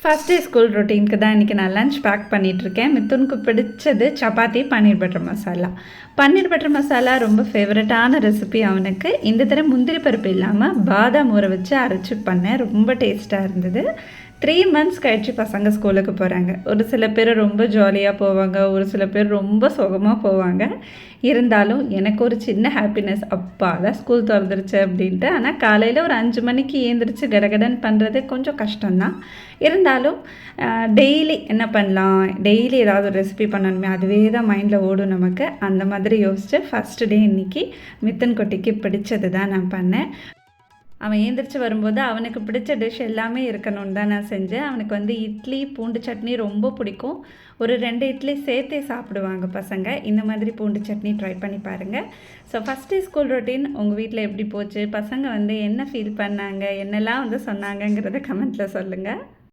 First day school ரொட்டீனுக்கு தான் இன்றைக்கி நான் லஞ்ச் பேக் பண்ணிகிட்ருக்கேன். மித்துனுக்கு பிடிச்சது சப்பாத்தி பன்னீர் பட்டர் மசாலா. பன்னீர் பட்டர் மசாலா ரொம்ப ஃபேவரட்டான ரெசிபி அவனுக்கு. இந்த தடவை முந்திரி பருப்பு இல்லாமல் பாதாம் ஊற வச்சு அரைச்சி பண்ணேன். ரொம்ப டேஸ்ட்டாக இருந்தது. 3 months கழிச்சு பசங்க ஸ்கூலுக்கு போகிறாங்க. ஒரு சில பேர் ரொம்ப ஜாலியாக போவாங்க, ஒரு சில பேர் ரொம்ப சோகமாக போவாங்க. இருந்தாலும் எனக்கு ஒரு சின்ன ஹாப்பினஸ், அப்பாதான் ஸ்கூல் திறந்துருச்சு அப்படின்ட்டு. ஆனால் காலையில் ஒரு 5 மணிக்கு ஏந்திரிச்சு கடகடன் பண்ணுறது கொஞ்சம் கஷ்டம்தான். இருந்தாலும் டெய்லி என்ன பண்ணலாம், டெய்லி ஏதாவது ஒரு ரெசிபி பண்ணணுமே, அதுவே தான் மைண்டில் ஓடும் நமக்கு. அந்த மாதிரி யோசித்து ஃபஸ்ட்டு டே இன்றைக்கி மித்தன் குட்டிக்கு பிடிச்சது தான் நான் பண்ணேன். அவன் ஏந்திரிச்சு வரும்போது அவனுக்கு பிடிச்ச டிஷ் எல்லாமே இருக்கணும்னு தான் நான் செஞ்சேன். அவனுக்கு இட்லி பூண்டு சட்னி ரொம்ப பிடிக்கும். ஒரு 2 இட்லி சேர்த்தே சாப்பிடுவாங்க பசங்க. இந்த மாதிரி பூண்டு சட்னி ட்ரை பண்ணி பாருங்கள். So first day school routine உங்கள் வீட்டில் எப்படி போச்சு? பசங்க என்ன ஃபீல் பண்ணாங்க? என்னெல்லாம் சொன்னாங்கங்கிறத கமெண்ட்டில் சொல்லுங்கள்.